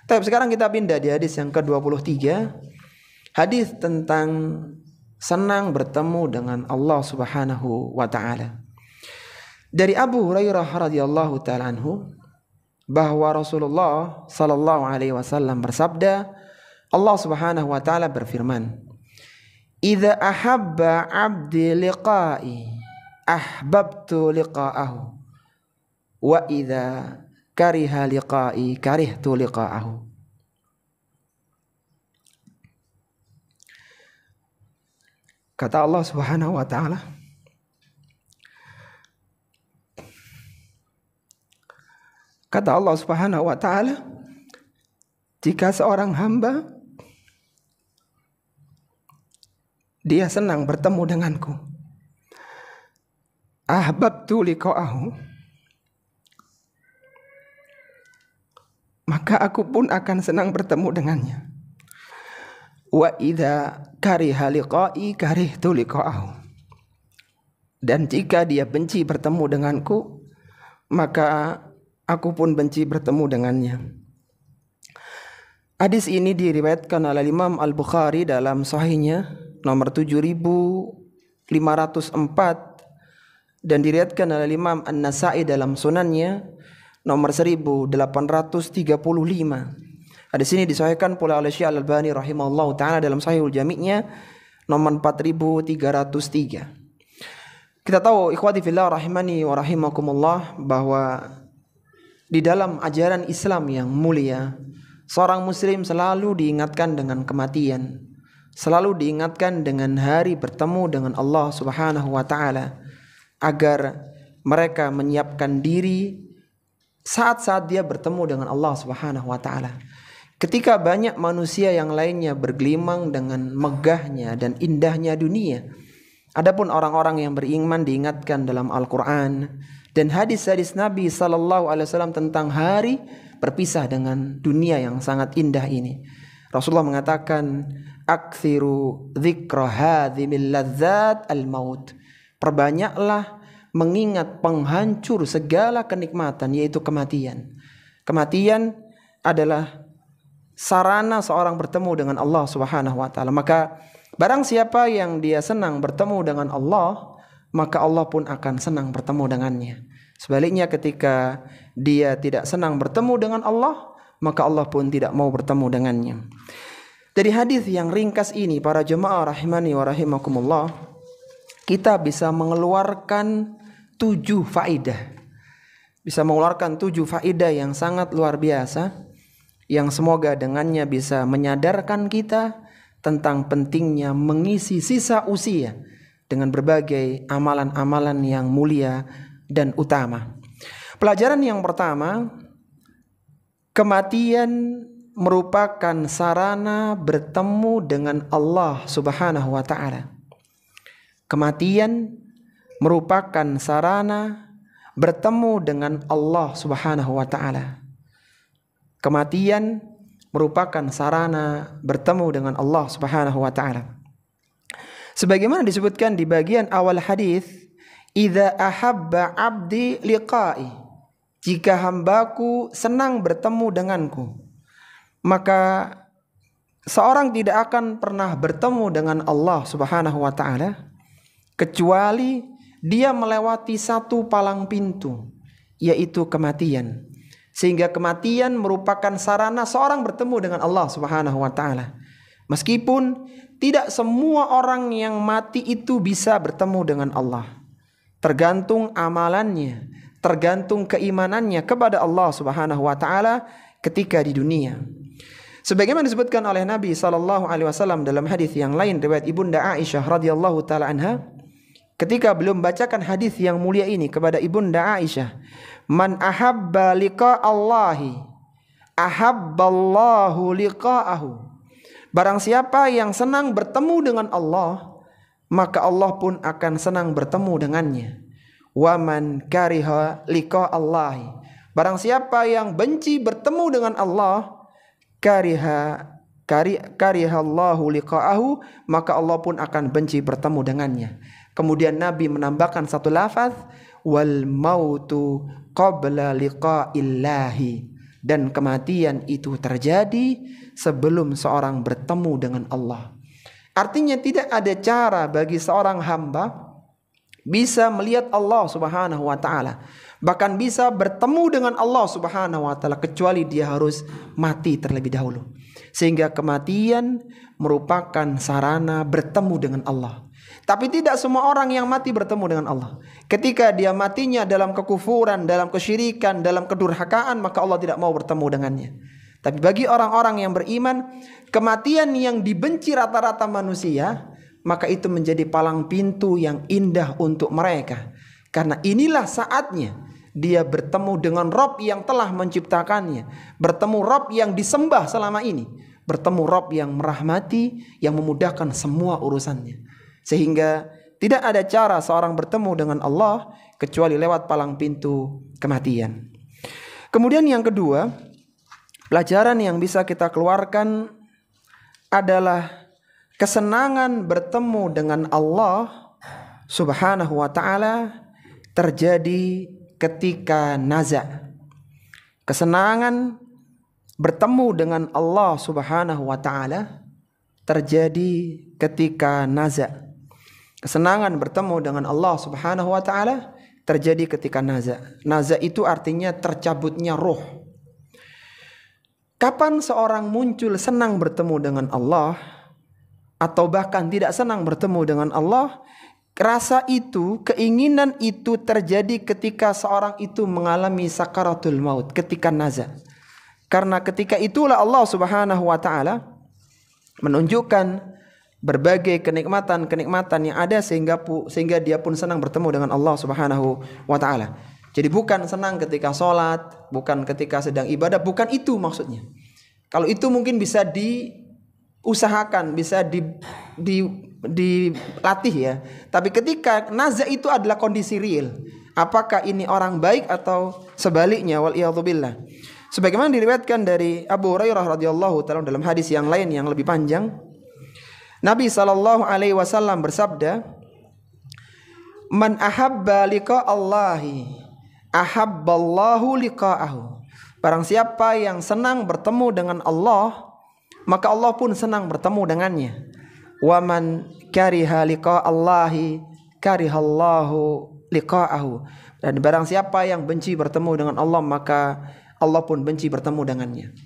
Tapi sekarang kita pindah di hadis yang ke-23. Hadis tentang senang bertemu dengan Allah Subhanahu wa taala. Dari Abu Hurairah radhiyallahu taala anhu bahwa Rasulullah sallallahu alaihi wasallam bersabda, Allah Subhanahu wa taala berfirman, "Idza ahabba 'abdi liqa'i, ahbabtu liqa'ahu, wa idza kariha liqa'i, karihtu liqa'ahu." Kata Allah Subhanahu wa taala, jika seorang hamba dia senang bertemu denganku, ahbabtu liqa'ahu, maka aku pun akan senang bertemu dengannya. Wa idza kariha liqa'i, karihtu liqa'ahu, dan jika dia benci bertemu denganku, maka aku pun benci bertemu dengannya. Hadis ini diriwayatkan oleh Imam Al-Bukhari dalam sahihnya nomor 7504 dan diriwayatkan oleh Imam An-Nasa'i dalam sunannya nomor 1835. Hadis ini disahihkan pula oleh Syekh Al-Albani rahimahullah taala dalam Sahihul Jami'-nya nomor 4303. Kita tahu ikhwati fillah rahimani wa rahimakumullah bahwa di dalam ajaran Islam yang mulia, seorang muslim selalu diingatkan dengan kematian, selalu diingatkan dengan hari bertemu dengan Allah Subhanahu wa taala, agar mereka menyiapkan diri saat-saat dia bertemu dengan Allah Subhanahu wa taala. Ketika banyak manusia yang lainnya bergelimang dengan megahnya dan indahnya dunia, adapun orang-orang yang beriman diingatkan dalam Al-Quran dan hadis-hadis Nabi sallallahu alaihi wasallam tentang hari berpisah dengan dunia yang sangat indah ini. Rasulullah mengatakan, "Aktsiru dzikra hadzimil ladzat al-maut." Perbanyaklah mengingat penghancur segala kenikmatan, yaitu kematian. Kematian adalah sarana seorang bertemu dengan Allah Subhanahu wa taala. Maka barang siapa yang dia senang bertemu dengan Allah, maka Allah pun akan senang bertemu dengannya. Sebaliknya ketika dia tidak senang bertemu dengan Allah, maka Allah pun tidak mau bertemu dengannya. Dari hadis yang ringkas ini, para jemaah rahimani wa rahimakumullah, kita bisa mengeluarkan 7 faedah. Bisa mengeluarkan 7 faedah yang sangat luar biasa, yang semoga dengannya bisa menyadarkan kita tentang pentingnya mengisi sisa usia dengan berbagai amalan-amalan yang mulia dan utama. Pelajaran yang pertama, kematian merupakan sarana bertemu dengan Allah Subhanahu wa taala. Kematian merupakan sarana bertemu dengan Allah Subhanahu wa taala. Kematian merupakan sarana bertemu dengan Allah Subhanahu wa taala. Sebagaimana disebutkan di bagian awal hadis, "Idza ahabba 'abdi liqa'i." Jika hambaku senang bertemu denganku, maka seorang tidak akan pernah bertemu dengan Allah Subhanahu wa taala kecuali dia melewati satu palang pintu, yaitu kematian. Sehingga kematian merupakan sarana seorang bertemu dengan Allah Subhanahu wa taala. Meskipun tidak semua orang yang mati itu bisa bertemu dengan Allah. Tergantung amalannya, tergantung keimanannya kepada Allah Subhanahu wa taala ketika di dunia. Sebagaimana disebutkan oleh Nabi sallallahu alaihi wasallam dalam hadis yang lain riwayat Ibunda Aisyah radhiyallahu taala anha, ketika beliau membacakan hadis yang mulia ini kepada Ibunda Aisyah, "Man ahabba liqa Allahi, ahabballahu liqa'ahu." Barang siapa yang senang bertemu dengan Allah, maka Allah pun akan senang bertemu dengannya. Wa man kariha liqa Allahi. Barang siapa yang benci bertemu dengan Allah, karihallahu liqa'ahu, maka Allah pun akan benci bertemu dengannya. Kemudian Nabi menambahkan satu lafaz, wal mautu qabla liqa'illahi, dan kematian itu terjadi sebelum seorang bertemu dengan Allah. Artinya tidak ada cara bagi seorang hamba bisa melihat Allah Subhanahu wa taala, bahkan bisa bertemu dengan Allah Subhanahu wa taala, kecuali dia harus mati terlebih dahulu. Sehingga kematian merupakan sarana bertemu dengan Allah. Tapi tidak semua orang yang mati bertemu dengan Allah. Ketika dia matinya dalam kekufuran, dalam kesyirikan, dalam kedurhakaan, maka Allah tidak mau bertemu dengannya. Tapi bagi orang-orang yang beriman, kematian yang dibenci rata-rata manusia, maka itu menjadi palang pintu yang indah untuk mereka. Karena inilah saatnya dia bertemu dengan Rabb yang telah menciptakannya, bertemu Rabb yang disembah selama ini, bertemu Rabb yang merahmati, yang memudahkan semua urusannya. Sehingga tidak ada cara seorang bertemu dengan Allah kecuali lewat palang pintu kematian. Kemudian yang kedua, pelajaran yang bisa kita keluarkan adalah kesenangan bertemu dengan Allah Subhanahu wa taala terjadi ketika naza. Kesenangan bertemu dengan Allah Subhanahu wa taala terjadi ketika naza. Kesenangan bertemu dengan Allah Subhanahu wa taala terjadi ketika naza. Naza itu artinya tercabutnya roh. Kapan seorang muncul senang bertemu dengan Allah atau bahkan tidak senang bertemu dengan Allah? Rasa itu, keinginan itu terjadi ketika seorang itu mengalami sakaratul maut, ketika naza. Karena ketika itulah Allah Subhanahu wa taala menunjukkan berbagai kenikmatan-kenikmatan yang ada sehingga dia pun senang bertemu dengan Allah Subhanahu wa taala. Jadi bukan senang ketika sholat, bukan ketika sedang ibadah, bukan itu maksudnya. Kalau itu mungkin bisa diusahakan, bisa dilatih ya. Tapi ketika naza itu adalah kondisi real. Apakah ini orang baik atau sebaliknya? Waliyadzubillah. Sebagaimana diriwayatkan dari Abu Hurairah radhiyallahu taala dalam hadis yang lain yang lebih panjang, Nabi SAW bersabda, "Man ahabba liqa Allahi, ahabballahu liqa'ahu." Barang siapa yang senang bertemu dengan Allah, maka Allah pun senang bertemu dengannya. Wa man kariha liqa Allahi, karihallahu liqa'ahu. Dan barang siapa yang benci bertemu dengan Allah, maka Allah pun benci bertemu dengannya.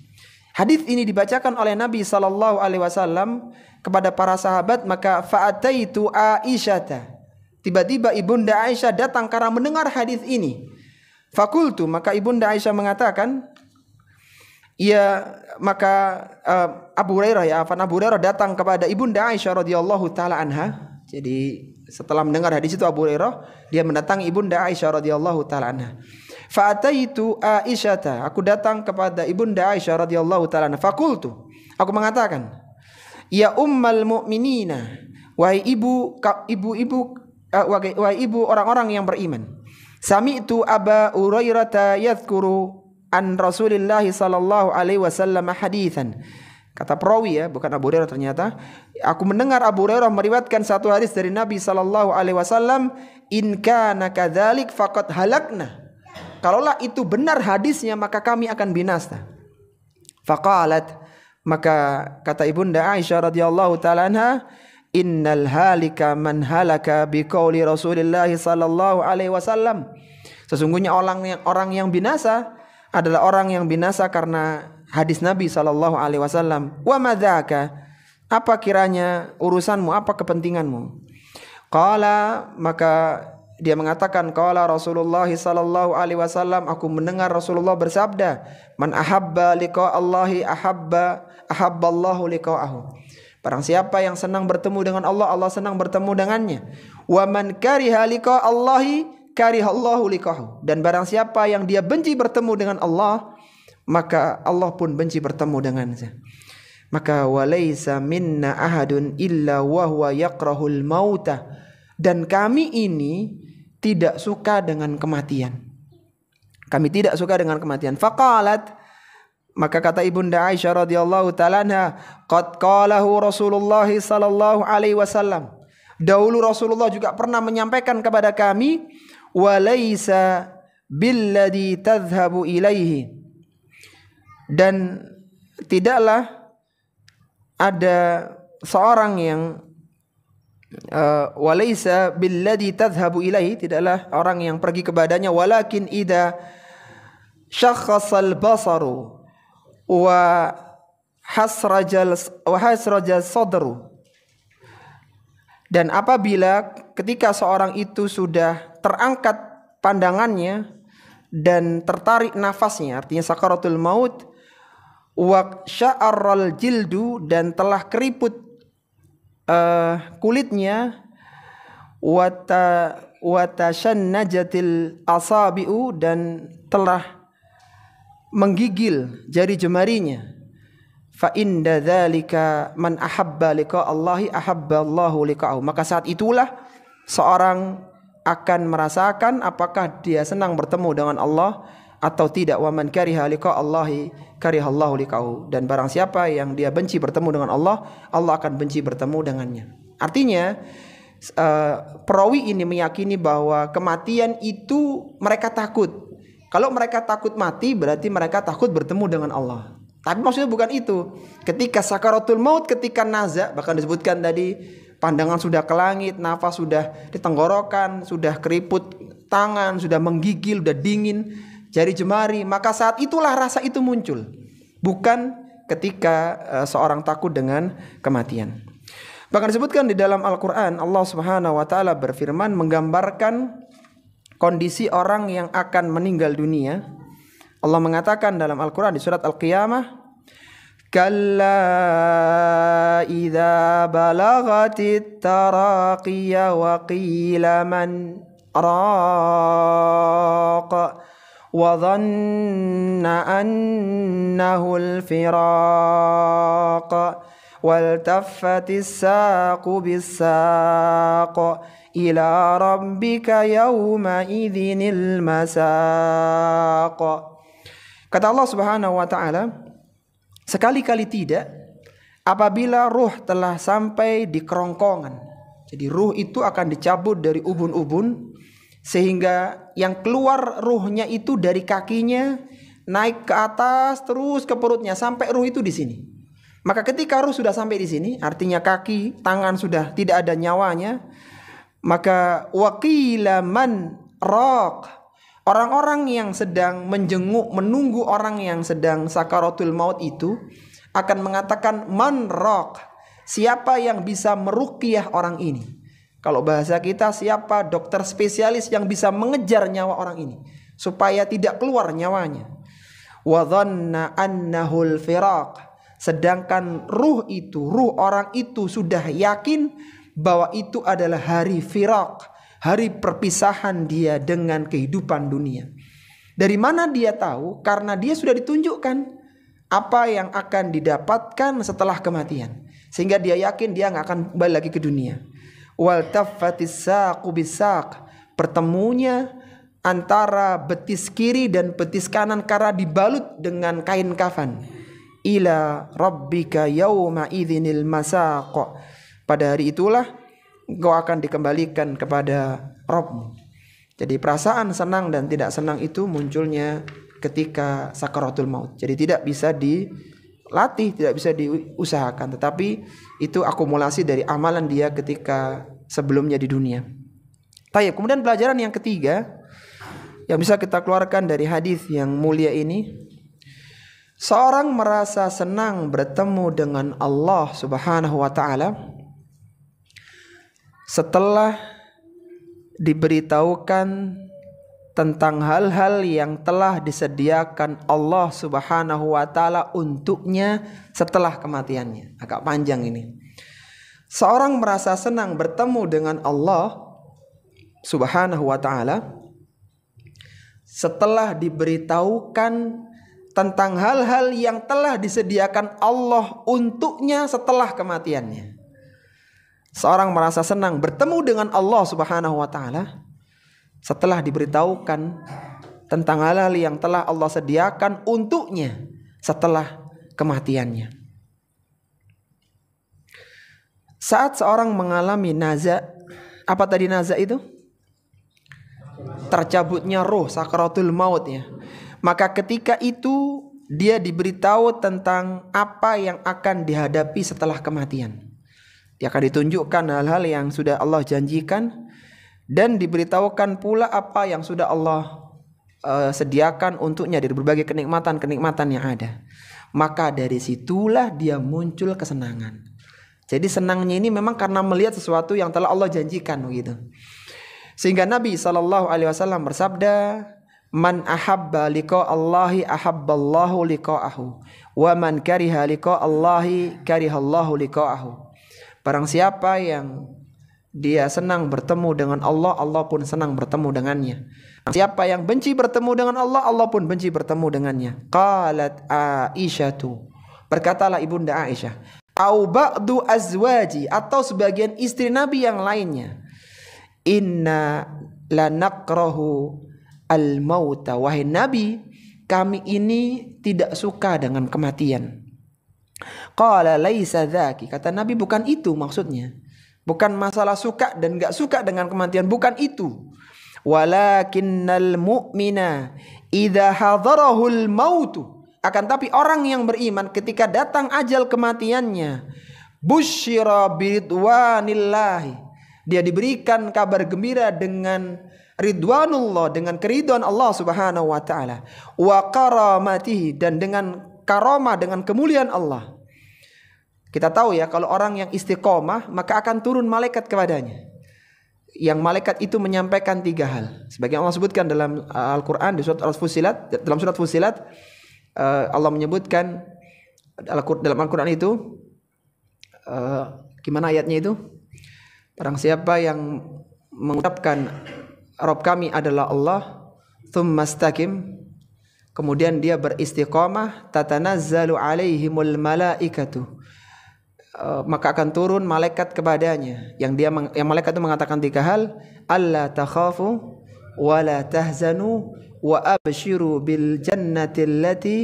Hadis ini dibacakan oleh Nabi SAW kepada para sahabat, maka fa'ataitu Aisyata. Tiba-tiba ibunda Aisyah datang karena mendengar hadis ini. Fakultu, maka ibunda Aisyah mengatakan, ya, maka Abu Hurairah datang kepada ibunda Aisyah radhiyallahu taala anha. Jadi setelah mendengar hadis itu Abu Hurairah dia mendatangi ibunda Aisyah radhiyallahu taala anha. Fa'ataitu Aisyata, aku datang kepada ibunda Aisyah radhiyallahu taala anha. Fakultu, aku mengatakan, ya ummal mu'minina, wahai ibu orang-orang yang beriman. Sami'tu Aba Hurairah yadhkuru an Rasulillah sallallahu alaihi wasallam haditsan. Kata perawi ya, bukan Abu Hurairah ternyata. Aku mendengar Abu Hurairah meriwayatkan satu hadis dari Nabi sallallahu alaihi wasallam, in kana kadzalik faqad halakna. Kalaulah itu benar hadisnya, maka kami akan binasa. Faqalat, maka kata ibunda Aisyah radhiyallahu taala anha, innal halika man halaka biqauli Rasulillah sallallahu alaihi wasallam. Sesungguhnya orang yang binasa adalah orang yang binasa karena hadis Nabi sallallahu alaihi wasallam. Wa madzaka, apa kiranya urusanmu, apa kepentinganmu? Qala, maka dia mengatakan, qala Rasulullah sallallahu alaihi wasallam, aku mendengar Rasulullah bersabda, man ahabba liqa Allahi ahabballahu liqa'ahu. Barang siapa yang senang bertemu dengan Allah, Allah senang bertemu dengannya. Wa man kariha liqa Allahi karihallahu liqa'ahu. Dan barang siapa yang dia benci bertemu dengan Allah, maka Allah pun benci bertemu dengannya. Maka walaysa minna ahadun illa wa huwa yakrahul mauta. Dan kami ini tidak suka dengan kematian. Kami tidak suka dengan kematian. Faqalat, maka kata ibunda Aisyah radhiyallahu taala anha, qad qalahu Rasulullah sallallahu alaihi wasallam. Dahulu Rasulullah juga pernah menyampaikan kepada kami, walaysa billadhi tadhhabu ilaihi. Dan tidaklah ada seorang yang walaysa billadhi tadhhabu ilaihi, tidaklah orang yang pergi kepadanya, walakin idza syakhasal basaru wa hasrajal sadru. Dan apabila ketika seorang itu sudah terangkat pandangannya dan tertarik nafasnya, artinya sakaratul maut, wa sya'arral jildu, dan telah keriput kulitnya, wa tashannajatil asabi'u, dan telah menggigil jari jemarinya, fa inda dzalika man ahabba liqa Allahi ahabba Allahu liqa'ahu. Maka saat itulah seorang akan merasakan apakah dia senang bertemu dengan Allah atau tidak. Wa man kariha liqa Allahi karihallahu liqa'ahu. Dan barang siapa yang dia benci bertemu dengan Allah, Allah akan benci bertemu dengannya. Artinya perawi ini meyakini bahwa kematian itu mereka takut. Kalau mereka takut mati, berarti mereka takut bertemu dengan Allah. Tapi maksudnya bukan itu. Ketika sakaratul maut, ketika naza, bahkan disebutkan tadi, pandangan sudah ke langit, nafas sudah di tenggorokan, sudah keriput tangan, sudah menggigil, sudah dingin jari jemari, maka saat itulah rasa itu muncul. Bukan ketika seorang takut dengan kematian. Bahkan disebutkan di dalam Al-Quran, Allah Subhanahu wa ta'ala berfirman menggambarkan kondisi orang yang akan meninggal dunia. Allah mengatakan dalam Al-Quran di surat Al-Qiyamah, kalla idza balagatit taraqiya wa qila man raq wa dhanna annahu al-firaq wal taffatis saqu bis-saq ila rabbika yawma idzinil masaq. Kata Allah Subhanahu wa ta'ala, sekali-kali tidak apabila ruh telah sampai di kerongkongan. Jadi ruh itu akan dicabut dari ubun-ubun, sehingga yang keluar ruhnya itu dari kakinya naik ke atas terus ke perutnya sampai ruh itu di sini. Maka ketika ruh sudah sampai di sini, artinya kaki, tangan sudah tidak ada nyawanya, maka waqila man raq. Orang-orang yang sedang menjenguk, menunggu orang yang sedang sakaratul maut itu akan mengatakan man raq, siapa yang bisa meruqyah orang ini. Kalau bahasa kita, siapa dokter spesialis yang bisa mengejar nyawa orang ini supaya tidak keluar nyawanya. Wa dhanna annahul firaq, sedangkan ruh orang itu sudah yakin bahwa itu adalah hari firaq, hari perpisahan dia dengan kehidupan dunia. Dari mana dia tahu? Karena dia sudah ditunjukkan apa yang akan didapatkan setelah kematian, sehingga dia yakin dia nggak akan kembali lagi ke dunia. Wal taffatis saqu bisaq, pertemunya antara betis kiri dan betis kanan karena dibalut dengan kain kafan. Ila rabbika yauma idzinil masaq, pada hari itulah engkau akan dikembalikan kepada Rabbmu. Jadi perasaan senang dan tidak senang itu munculnya ketika sakaratul maut. Jadi tidak bisa dilatih, tidak bisa diusahakan, tetapi itu akumulasi dari amalan dia ketika sebelumnya di dunia. Baik, kemudian pelajaran yang ketiga yang bisa kita keluarkan dari hadis yang mulia ini, seorang merasa senang bertemu dengan Allah Subhanahu wa ta'ala setelah diberitahukan tentang hal-hal yang telah disediakan Allah Subhanahu wa ta'ala untuknya setelah kematiannya. Agak panjang ini. Seorang merasa senang bertemu dengan Allah Subhanahu wa ta'ala setelah diberitahukan tentang hal-hal yang telah disediakan Allah untuknya setelah kematiannya. Seorang merasa senang bertemu dengan Allah Subhanahu wa ta'ala setelah diberitahukan tentang hal-hal yang telah Allah sediakan untuknya setelah kematiannya. Saat seorang mengalami naza, apa tadi naza itu? Tercabutnya roh, sakaratul maut ya. Maka ketika itu dia diberitahu tentang apa yang akan dihadapi setelah kematian. Dia akan ditunjukkan hal-hal yang sudah Allah janjikan, dan diberitahukan pula apa yang sudah Allah sediakan untuknya dari berbagai kenikmatan-kenikmatan yang ada. Maka dari situlah dia muncul kesenangan. Jadi senangnya ini memang karena melihat sesuatu yang telah Allah janjikan begitu. Sehingga Nabi SAW bersabda, "Man ahabba liqa Allahi ahabballahu liqa'ahu, wa man kariha liqa Allahi karihallahu liqa'ahu." Barang siapa yang dia senang bertemu dengan Allah, Allah pun senang bertemu dengannya. Siapa yang benci bertemu dengan Allah, Allah pun benci bertemu dengannya. Qalat Aisyatu, berkatalah ibunda Aisyah, au ba'du azwaji, atau sebagian istri Nabi yang lainnya, inna lanakrahu al-mauta, wahai Nabi, kami ini tidak suka dengan kematian. Qala laisa dzaki, kata Nabi, bukan itu maksudnya. Bukan masalah suka dan enggak suka dengan kematian, bukan itu. Walakinnal mu'mina idza hadarahul mautu, akan tapi orang yang beriman ketika datang ajal kematiannya, busyira biridwanillahi, dia diberikan kabar gembira dengan ridwanullah, dengan keridhaan Allah Subhanahu wa taala, wa karamatihi, dan dengan karamah, dengan kemuliaan Allah. Kita tahu ya, kalau orang yang istiqomah maka akan turun malaikat kepadanya. Yang malaikat itu menyampaikan 3 hal. Sebagian Allah sebutkan dalam Al-Quran di surat Al-Fussilat, dalam surat Fussilat Allah menyebutkan dalam Al-Quran itu gimana ayatnya itu? Barang siapa yang mengucapkan Rabb kami adalah Allah, tsumma istaqim, kemudian dia beristiqamah, tatanazzalu alaihimul malaikatu, maka akan turun malaikat kepadanya. Yang malaikat itu mengatakan 3 hal, alla takhafu wa la tahzanu wa abshiru bil jannati allati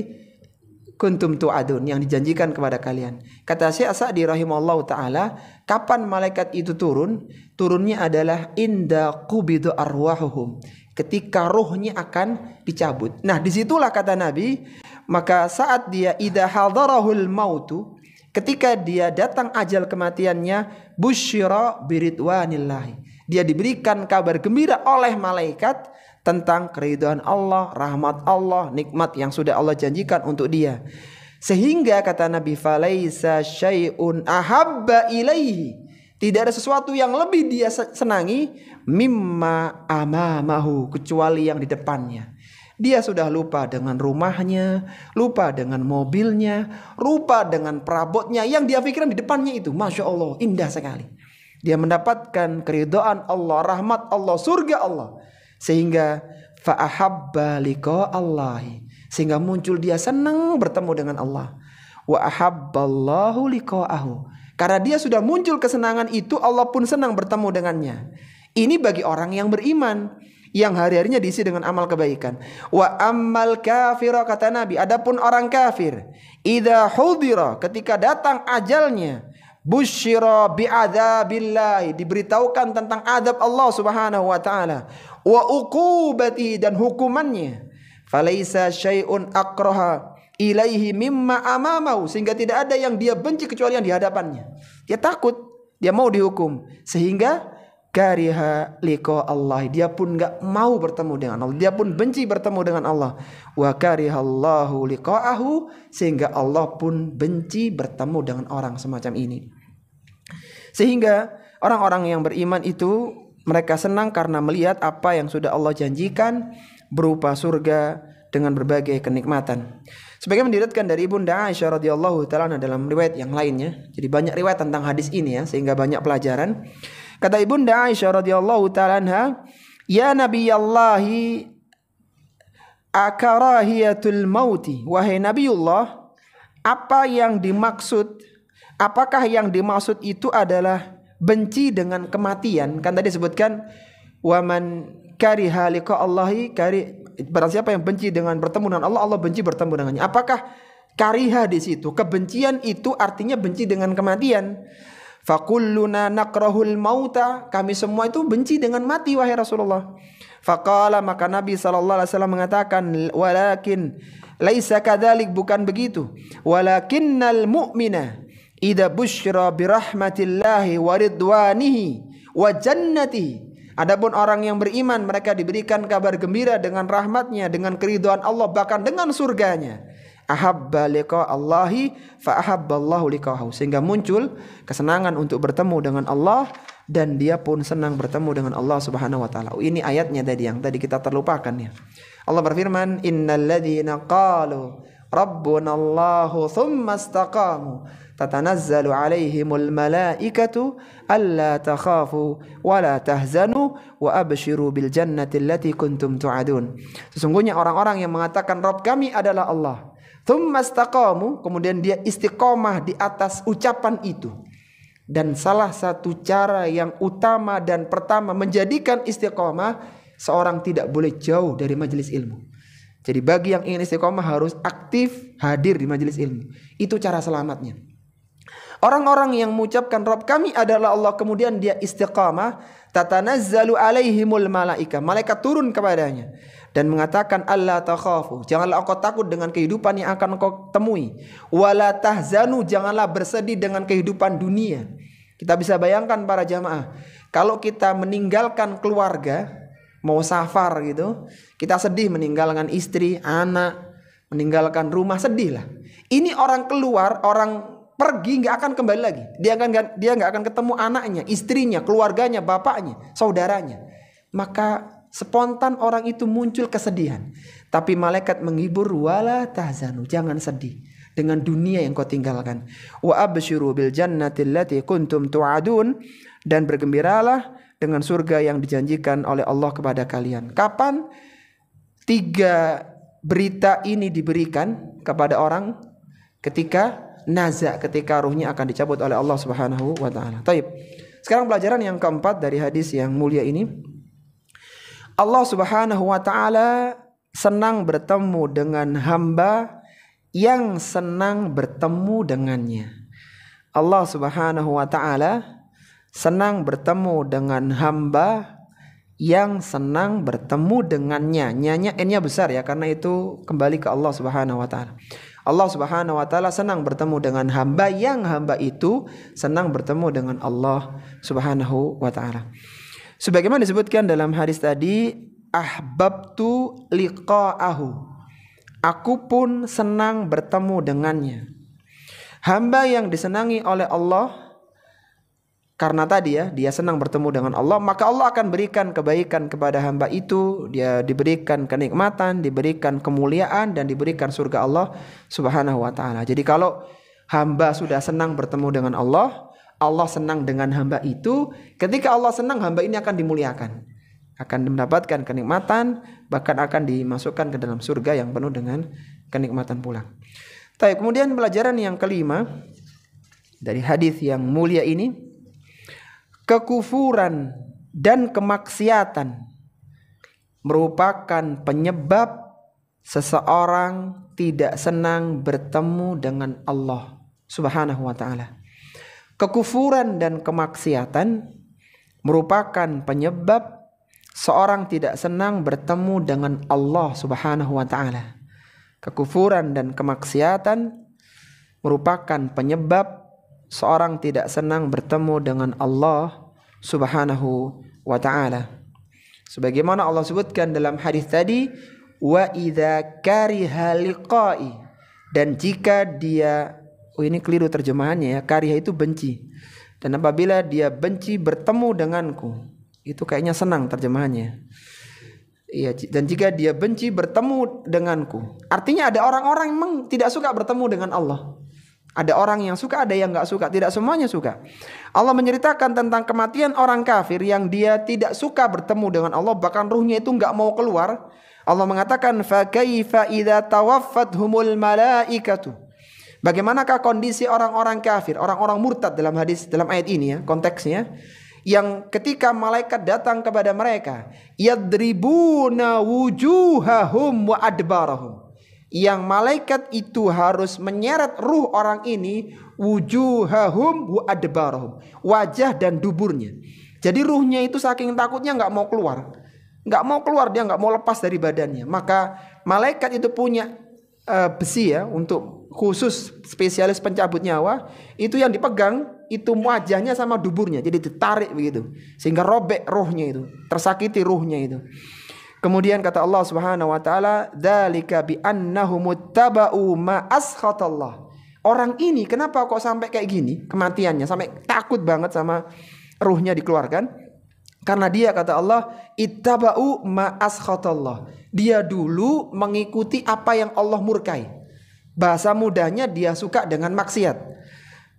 kuntum tu'adun, yang dijanjikan kepada kalian. Kata Syekh Sa'di rahimahullahu taala, kapan malaikat itu turun? Turunnya adalah inda qubidu arwahuhum, ketika ruhnya akan dicabut. Nah, disitulah kata Nabi, maka saat dia idza hadarahul mautu, ketika dia datang ajal kematiannya, busyira biridwanillahi, dia diberikan kabar gembira oleh malaikat tentang keridhaan Allah, rahmat Allah, nikmat yang sudah Allah janjikan untuk dia. Sehingga kata Nabi, falaisa syai'un ahabba ilaihi, tidak ada sesuatu yang lebih dia senangi, mimma amamahu, kecuali yang di depannya. Dia sudah lupa dengan rumahnya, lupa dengan mobilnya, lupa dengan perabotnya. Yang dia pikirkan di depannya itu, Masya Allah, indah sekali. Dia mendapatkan keridhaan Allah, rahmat Allah, surga Allah. Sehingga fa'ahabba liqa Allahi, sehingga muncul dia senang bertemu dengan Allah. Wa ahabballahu liqa'ahu, karena dia sudah muncul kesenangan itu, Allah pun senang bertemu dengannya. Ini bagi orang yang beriman, yang hari-harinya diisi dengan amal kebaikan. Wa ammal kafira, kata Nabi, adapun orang kafir, idza hudira, ketika datang ajalnya, busyira bi'adzabillahi, diberitahukan tentang adab Allah Subhanahu wa taala, wa uqubati, dan hukumannya. Falaisa syai'un akraha ilaihi mimma amamahu, sehingga tidak ada yang dia benci kecuali yang di hadapannya. Dia takut, dia mau dihukum, sehingga kariha liqa Allah, dia pun enggak mau bertemu dengan Allah, dia pun benci bertemu dengan Allah. Wa karihallahu liqa'ahu, sehingga Allah pun benci bertemu dengan orang semacam ini. Sehingga orang-orang yang beriman itu mereka senang karena melihat apa yang sudah Allah janjikan berupa surga dengan berbagai kenikmatan. Sebagaimana diriwayatkan dari Ibunda Aisyah radhiyallahu taala dalam riwayat yang lainnya. Jadi banyak riwayat tentang hadis ini ya, sehingga banyak pelajaran. Kata Ibunda Aisyah radhiyallahu taala anha, ya Nabiyallahi akarahiyatul mauti, wahai Nabiullah, apakah yang dimaksud itu adalah benci dengan kematian? Kan tadi disebutkan waman kariha liqa Allahi, barang siapa yang benci dengan bertemu dengan Allah, Allah benci bertemu dengannya. Apakah kariha di situ, kebencian itu artinya benci dengan kematian? Fakulluna nakrahul mauta, kami semua itu benci dengan mati wahai Rasulullah. Faqala, maka Nabi sallallahu alaihi wasallam mengatakan, walakin Laisa kadzalik, bukan begitu. Walakinnal mu'mina idza busyra birahmatillahi wa ridwanihi wa jannatihi. Adapun orang yang beriman, mereka diberikan kabar gembira dengan rahmatnya, dengan keridhaan Allah, bahkan dengan surganya. Ahabba liqa Allahi fa ahabballahu liqahu, sehingga muncul kesenangan untuk bertemu dengan Allah, dan dia pun senang bertemu dengan Allah Subhanahu wa taala. Ini ayatnya tadi yang tadi kita terlupakan ya. Allah berfirman, innalladzina qalu rabbunallahu tsumma istaqamu tatanazzalu alaihimul malaikatu alla takhafu wa la tahzanu wa abshiru bil jannati allati kuntum tu'adun. Sesungguhnya orang-orang yang mengatakan Rabb kami adalah Allah, tsumma istaqamu, kemudian dia istiqomah di atas ucapan itu. Dan salah satu cara yang utama dan pertama menjadikan istiqomah, seorang tidak boleh jauh dari majelis ilmu. Jadi bagi yang ingin istiqomah harus aktif hadir di majelis ilmu. Itu cara selamatnya. Orang-orang yang mengucapkan Rabb kami adalah Allah, kemudian dia istiqamah, tatanazzalu alaihimul malaika, malaikat turun kepadanya dan mengatakan alla takhafu, janganlah engkau takut dengan kehidupan yang akan engkau temui, wala tahzanu, janganlah bersedih dengan kehidupan dunia. Kita bisa bayangkan para jamaah, kalau kita meninggalkan keluarga, mau safar gitu, kita sedih meninggalkan istri, anak, meninggalkan rumah, sedih lah. Ini orang keluar, orang pergi, nggak akan kembali lagi. Dia nggak akan ketemu anaknya, istrinya, keluarganya, bapaknya, saudaranya. Maka spontan orang itu muncul kesedihan. Tapi malaikat menghibur, wala tahzanu, jangan sedih dengan dunia yang kau tinggalkan. Wa absyiru bil jannati allati kuntum tu'adun, dan bergembiralah dengan surga yang dijanjikan oleh Allah kepada kalian. Kapan 3 berita ini diberikan kepada orang? Ketika naza, ketika ruhnya akan dicabut oleh Allah Subhanahu wa taala. Taib. Sekarang pelajaran yang keempat dari hadis yang mulia ini. Allah Subhanahu wa taala senang bertemu dengan hamba yang senang bertemu dengannya. Allah Subhanahu wa taala senang bertemu dengan hamba yang senang bertemu dengannya. N-nya besar ya, karena itu kembali ke Allah Subhanahu wa taala. Allah Subhanahu wa taala senang bertemu dengan hamba yang hamba itu senang bertemu dengan Allah Subhanahu wa taala. Sebagaimana disebutkan dalam hadis tadi, ahbabtu liqa'ahu, aku pun senang bertemu dengannya. Hamba yang disenangi oleh Allah, karena tadi ya, dia senang bertemu dengan Allah, maka Allah akan berikan kebaikan kepada hamba itu. Dia diberikan kenikmatan, diberikan kemuliaan, dan diberikan surga Allah Subhanahu wa taala. Jadi kalau hamba sudah senang bertemu dengan Allah, Allah senang dengan hamba itu. Ketika Allah senang, hamba ini akan dimuliakan, akan mendapatkan kenikmatan, bahkan akan dimasukkan ke dalam surga yang penuh dengan kenikmatan pula. Baik, kemudian pelajaran yang kelima dari hadis yang mulia ini, kekufuran dan kemaksiatan merupakan penyebab seseorang tidak senang bertemu dengan Allah Subhanahu wa taala. Kekufuran dan kemaksiatan merupakan penyebab seorang tidak senang bertemu dengan Allah Subhanahu wa taala. Kekufuran dan kemaksiatan merupakan penyebab seorang tidak senang bertemu dengan Allah Subhanahu wa taala. Sebagaimana Allah sebutkan dalam hadis tadi, wa idza kariha liqa'i, dan jika dia, ini keliru terjemahannya ya, kariha itu benci. Dan apabila dia benci bertemu denganku, itu kayaknya senang terjemahannya. Iya, dan jika dia benci bertemu denganku, artinya ada orang-orang memang tidak suka bertemu dengan Allah. Ada orang yang suka, ada yang nggak suka. Tidak semuanya suka. Allah menceritakan tentang kematian orang kafir yang dia tidak suka bertemu dengan Allah, bahkan ruhnya itu nggak mau keluar. Allah mengatakan, fa kaifa idza tawaffathumul malaikatu. Bagaimanakah kondisi orang-orang kafir, orang-orang murtad dalam hadis, dalam ayat ini ya, konteksnya, yang ketika malaikat datang kepada mereka, yadribuna wujuhahum wa adbarahum, yang malaikat itu harus menyeret ruh orang ini, wujuhahum wa adbarahum, wajah dan duburnya. Jadi ruhnya itu saking takutnya nggak mau keluar, dia nggak mau lepas dari badannya. Maka malaikat itu punya besi ya, untuk khusus spesialis pencabut nyawa, itu yang dipegang itu wajahnya sama duburnya, jadi ditarik begitu sehingga robek rohnya itu, tersakiti ruhnya itu. Kemudian kata Allah Subhanahu wa taala, "Dzalika bi annahum muttaba'u ma askhatallah." Orang ini kenapa kok sampai kayak gini kematiannya, sampai takut banget sama ruhnya dikeluarkan? Karena dia, kata Allah, ittaba'u ma askhatallah. Dia dulu mengikuti apa yang Allah murkai. Bahasa mudahnya dia suka dengan maksiat.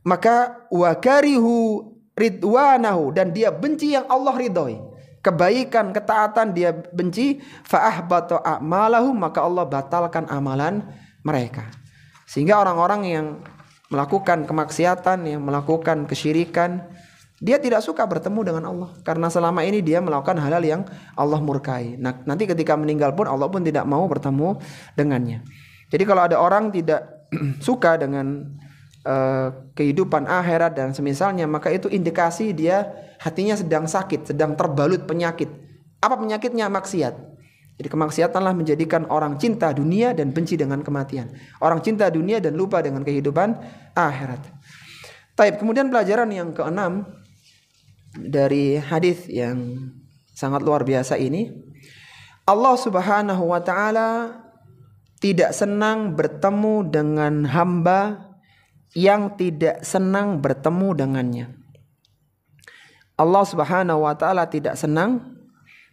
Maka wa karihu ridwanahu, dan dia benci yang Allah ridhoi. Kebaikan, ketaatan dia benci, fa ahbata a'malahum, maka Allah batalkan amalan mereka. Sehingga orang-orang yang melakukan kemaksiatan, yang melakukan kesyirikan, dia tidak suka bertemu dengan Allah, karena selama ini dia melakukan hal-hal yang Allah murkai. Nah, nanti ketika meninggal pun Allah pun tidak mau bertemu dengannya. Jadi kalau ada orang tidak suka dengan kehidupan akhirat dan semisalnya, maka itu indikasi dia hatinya sedang sakit, sedang terbalut penyakit. Apa penyakitnya? Maksiat. Jadi kemaksiatanlah menjadikan orang cinta dunia dan benci dengan kematian. Orang cinta dunia dan lupa dengan kehidupan akhirat. Taib. Kemudian pelajaran yang keenam dari hadis yang sangat luar biasa ini, Allah Subhanahu wa taala tidak senang bertemu dengan hamba yang tidak senang bertemu dengannya. Allah Subhanahu wa taala tidak senang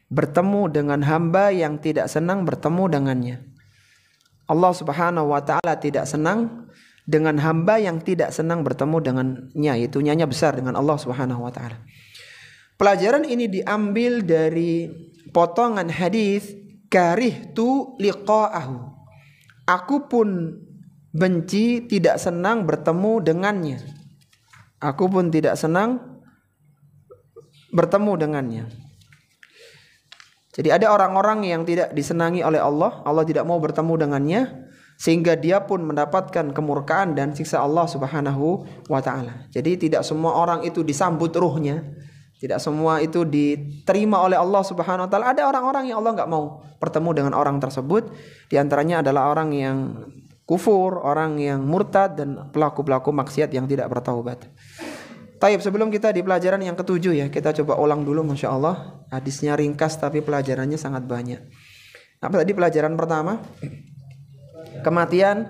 bertemu dengan hamba yang tidak senang bertemu dengannya. Allah Subhanahu wa taala tidak senang dengan hamba yang tidak senang bertemu dengannya, yaitu nyanya besar dengan Allah Subhanahu wa taala. Pelajaran ini diambil dari potongan hadis karihtu liqa'ahu. Aku pun benci, tidak senang bertemu dengannya. Aku pun tidak senang bertemu dengannya. Jadi ada orang-orang yang tidak disenangi oleh Allah, Allah tidak mau bertemu dengannya, sehingga dia pun mendapatkan kemurkaan dan siksa Allah Subhanahu wa taala. Jadi tidak semua orang itu disambut ruhnya, tidak semua itu diterima oleh Allah Subhanahu wa taala. Ada orang-orang yang Allah nggak mau bertemu dengan orang tersebut. Di antaranya adalah orang yang kufur, orang yang murtad, dan pelaku-pelaku maksiat yang tidak bertaubat. Taib, sebelum kita di pelajaran yang ketujuh ya, kita coba ulang dulu, Masya Allah. Hadisnya ringkas tapi pelajarannya sangat banyak. Apa tadi pelajaran pertama? Kematian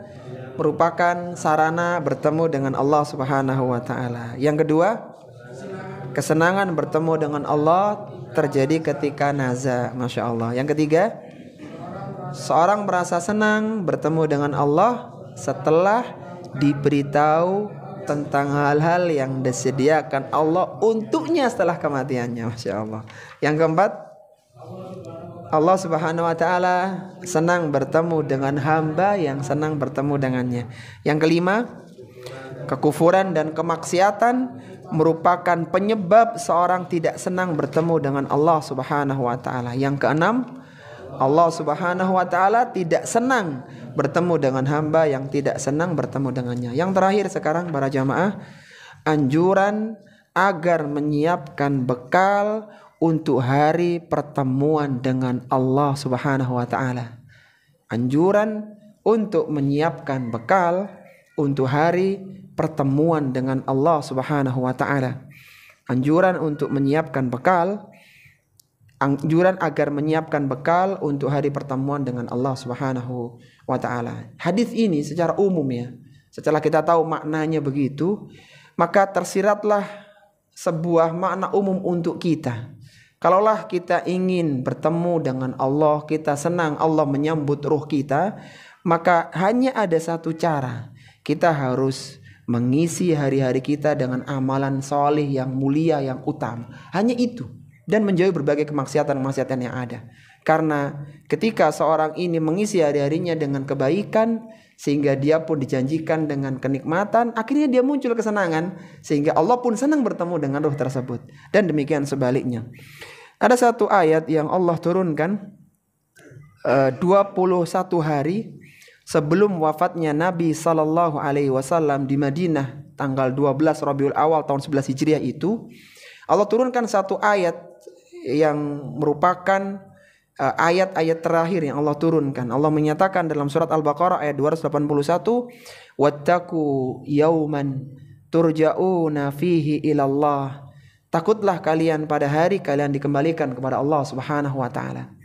merupakan sarana bertemu dengan Allah Subhanahu wa taala. Yang kedua, kesenangan bertemu dengan Allah terjadi ketika naza, Masya Allah. Yang ketiga, seorang merasa senang bertemu dengan Allah setelah diberitahu tentang hal-hal yang disediakan Allah untuknya setelah kematiannya, Masya Allah. Yang keempat, Allah Subhanahu wa taala senang bertemu dengan hamba yang senang bertemu dengannya. Yang kelima, kekufuran dan kemaksiatan merupakan penyebab seorang tidak senang bertemu dengan Allah Subhanahu wa taala. Yang keenam, Allah Subhanahu wa taala tidak senang bertemu dengan hamba yang tidak senang bertemu dengannya. Yang terakhir sekarang para jamaah, anjuran agar menyiapkan bekal untuk hari pertemuan dengan Allah Subhanahu wa taala. Anjuran untuk menyiapkan bekal untuk hari pertemuan dengan Allah Subhanahu wa taala. Anjuran untuk menyiapkan bekal, anjuran agar menyiapkan bekal untuk hari pertemuan dengan Allah Subhanahu wa taala. Hadis ini secara umum ya, setelah kita tahu maknanya begitu, maka tersiratlah sebuah makna umum untuk kita. Kalaulah kita ingin bertemu dengan Allah, kita senang Allah menyambut ruh kita, maka hanya ada satu cara. Kita harus mengisi hari-hari kita dengan amalan soleh yang mulia, yang utama. Hanya itu. Dan menjauhi berbagai kemaksiatan-kemaksiatan yang ada. Karena ketika seorang ini mengisi hari-harinya dengan kebaikan, sehingga dia pun dijanjikan dengan kenikmatan, akhirnya dia muncul kesenangan, sehingga Allah pun senang bertemu dengan ruh tersebut. Dan demikian sebaliknya. Ada satu ayat yang Allah turunkan 21 hari sebelum wafatnya Nabi SAW di Madinah tanggal 12 Rabiul Awal tahun 11 Hijriah itu. Allah turunkan satu ayat yang merupakan ayat-ayat terakhir yang Allah turunkan. Allah menyatakan dalam surat Al-Baqarah ayat 281, "Wattaqu yauman turja'una fihi ilallah." Takutlah kalian pada hari kalian dikembalikan kepada Allah Subhanahu wa taala.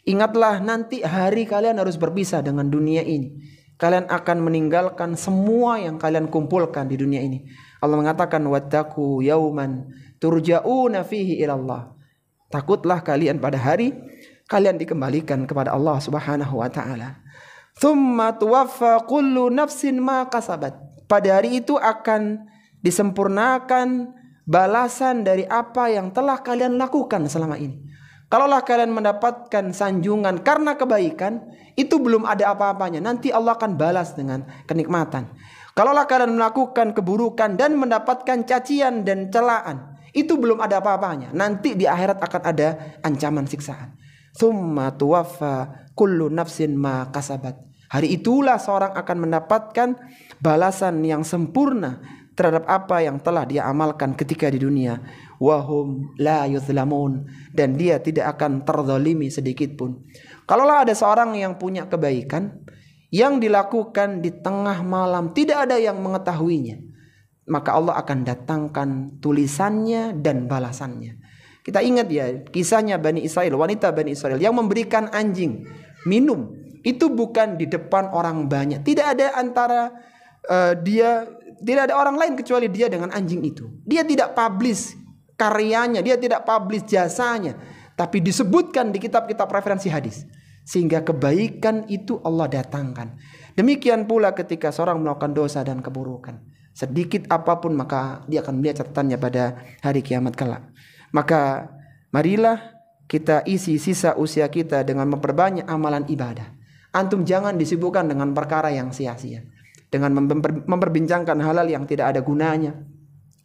Ingatlah nanti hari kalian harus berpisah dengan dunia ini. Kalian akan meninggalkan semua yang kalian kumpulkan di dunia ini. Allah mengatakan, "Wattaqu yauman turja'una fihi ilallah." Takutlah kalian pada hari kalian dikembalikan kepada Allah Subhanahu wa taala. Tsumma tuwaffa kullu nafsin ma kasabat. Pada hari itu akan disempurnakan balasan dari apa yang telah kalian lakukan selama ini. Kalaulah kalian mendapatkan sanjungan karena kebaikan, itu belum ada apa-apanya. Nanti Allah akan balas dengan kenikmatan. Kalaulah kalian melakukan keburukan dan mendapatkan cacian dan celaan, itu belum ada apa-apanya. Nanti di akhirat akan ada ancaman siksaan. Tsumma tuwaffa kullu nafsin ma kasabat. Hari itulah seorang akan mendapatkan balasan yang sempurna terhadap apa yang telah dia amalkan ketika di dunia. Wahum la yuzlamun, dan dia tidak akan terzalimi sedikit pun. Kalaulah ada seorang yang punya kebaikan yang dilakukan di tengah malam, tidak ada yang mengetahuinya, maka Allah akan datangkan tulisannya dan balasannya. Kita ingat ya kisahnya Bani Israel, wanita Bani Israel yang memberikan anjing minum. Itu bukan di depan orang banyak. Tidak ada antara tidak ada orang lain kecuali dia dengan anjing itu. Dia tidak publish karyanya, dia tidak publish jasanya, tapi disebutkan di kitab-kitab referensi hadis, sehingga kebaikan itu Allah datangkan. Demikian pula ketika seorang melakukan dosa dan keburukan, sedikit apapun maka dia akan melihat catatannya pada hari kiamat kelak. Maka marilah kita isi sisa usia kita dengan memperbanyak amalan ibadah. Antum jangan disibukkan dengan perkara yang sia-sia, dengan memperbincangkan hal-hal yang tidak ada gunanya,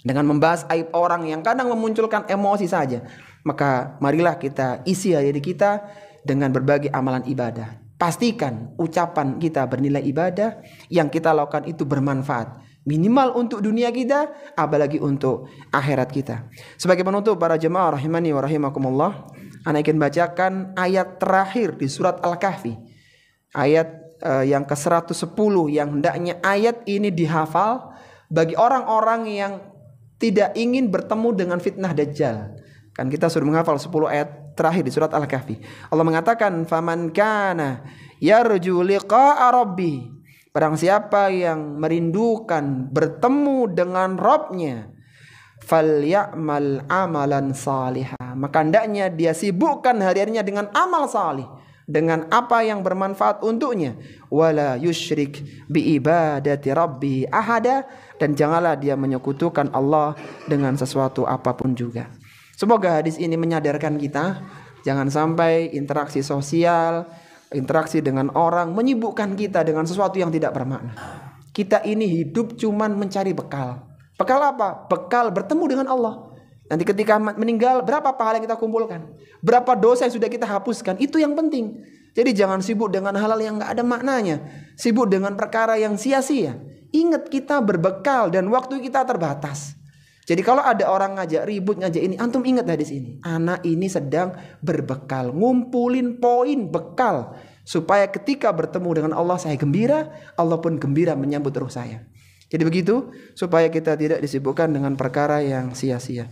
dengan membahas aib orang yang kadang memunculkan emosi saja. Maka marilah kita isi diri kita dengan berbagai amalan ibadah. Pastikan ucapan kita bernilai ibadah, yang kita lakukan itu bermanfaat, minimal untuk dunia kita, apalagi untuk akhirat kita. Sebagai penutup para jemaah rahimani wa rahimakumullah, ana ingin bacakan ayat terakhir di surat Al-Kahfi, ayat yang ke-110, yang hendaknya ayat ini dihafal bagi orang-orang yang tidak ingin bertemu dengan fitnah Dajjal. Kan kita sudah menghafal 10 ayat terakhir di surat Al-Kahfi. Allah mengatakan, "Faman kana yarju liqa'a rabbih." Barang siapa yang merindukan bertemu dengan Rabbnya, falyamal amalan salihah, maka hendaknya dia sibukkan hari-harinya dengan amal salih, dengan apa yang bermanfaat untuknya. Wala yusyrik bi ibadati rabbi ahada, dan janganlah dia menyekutukan Allah dengan sesuatu apapun juga. Semoga hadis ini menyadarkan kita, jangan sampai interaksi sosial, interaksi dengan orang menyibukkan kita dengan sesuatu yang tidak bermakna. Kita ini hidup cuman mencari bekal. Bekal apa? Bekal bertemu dengan Allah. Nanti ketika meninggal, berapa pahala yang kita kumpulkan, berapa dosa yang sudah kita hapuskan, itu yang penting. Jadi jangan sibuk dengan hal-hal yang gak ada maknanya, sibuk dengan perkara yang sia-sia. Ingat kita berbekal dan waktu kita terbatas. Jadi kalau ada orang ngajak ribut, ngajak ini, antum ingat hadis ini. Anak ini sedang berbekal, ngumpulin poin bekal, supaya ketika bertemu dengan Allah saya gembira, Allah pun gembira menyambut ruh saya. Jadi begitu, supaya kita tidak disibukkan dengan perkara yang sia-sia.